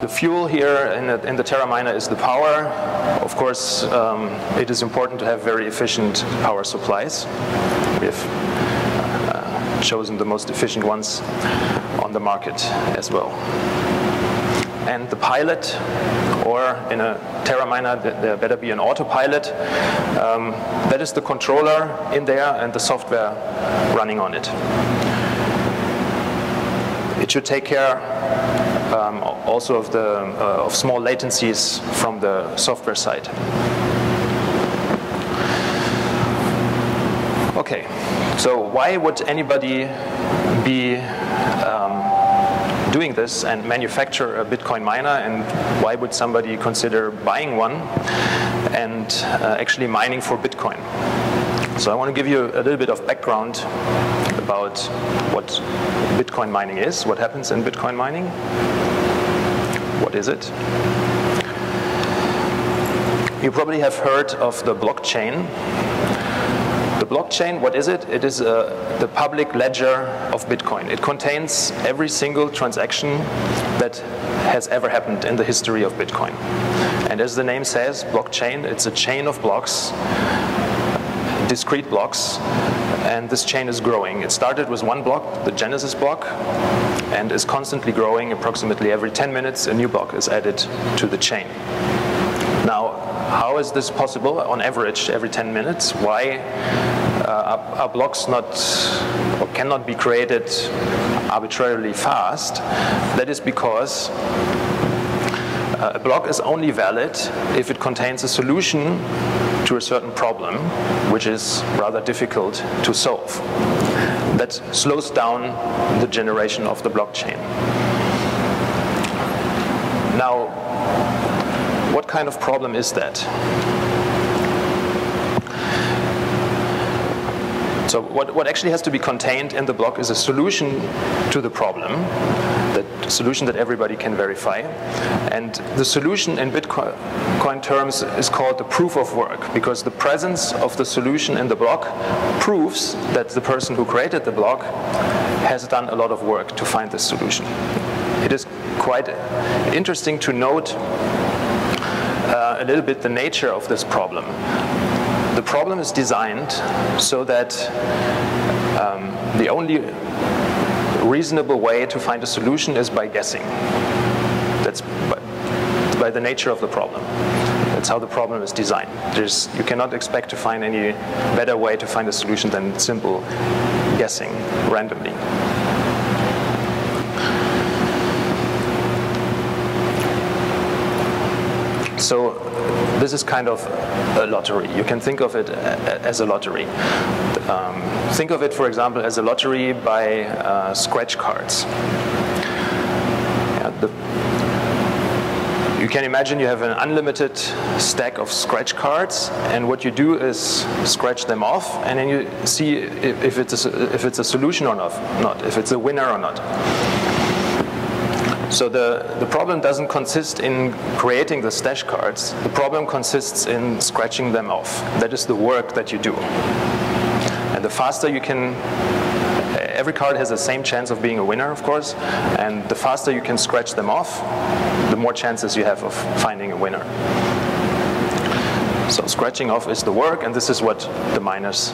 The fuel here in the Terra miner is the power. Of course, it is important to have very efficient power supplies. We have chosen the most efficient ones on the market as well. And the pilot, or in a Terra miner, there better be an autopilot. That is the controller in there and the software running on it. It should take care also of small latencies from the software side. Okay, so why would anybody be doing this and manufacture a Bitcoin miner, and why would somebody consider buying one and actually mining for Bitcoin? So I want to give you a little bit of background about what Bitcoin mining is, what happens in Bitcoin mining. What is it? You probably have heard of the blockchain. The blockchain, what is it? It is the public ledger of Bitcoin. It contains every single transaction that has ever happened in the history of Bitcoin. And as the name says, blockchain, it's a chain of blocks, discrete blocks, and this chain is growing. It started with one block, the Genesis block, and is constantly growing. Approximately every 10 minutes, a new block is added to the chain. Now, how is this possible? On average, every 10 minutes. Why are blocks not, or cannot be created arbitrarily fast? That is because a block is only valid if it contains a solution to a certain problem, which is rather difficult to solve. That slows down the generation of the blockchain. Now, what kind of problem is that? So what actually has to be contained in the block is a solution to the problem, that solution that everybody can verify. And the solution in Bitcoin terms is called the proof of work, because the presence of the solution in the block proves that the person who created the block has done a lot of work to find this solution. It is quite interesting to note a little bit the nature of this problem. The problem is designed so that the only reasonable way to find a solution is by guessing. That's by the nature of the problem. That's how the problem is designed. You cannot expect to find any better way to find a solution than simple guessing randomly. So this is kind of a lottery. You can think of it as a lottery. Think of it, for example, as a lottery by scratch cards. You can imagine you have an unlimited stack of scratch cards, and what you do is scratch them off, and then you see if it's a solution or not, if it's a winner or not. So the problem doesn't consist in creating the stash cards. The problem consists in scratching them off. That is the work that you do. And the faster you can, every card has the same chance of being a winner, of course, and the faster you can scratch them off, the more chances you have of finding a winner. So scratching off is the work, and this is what the miners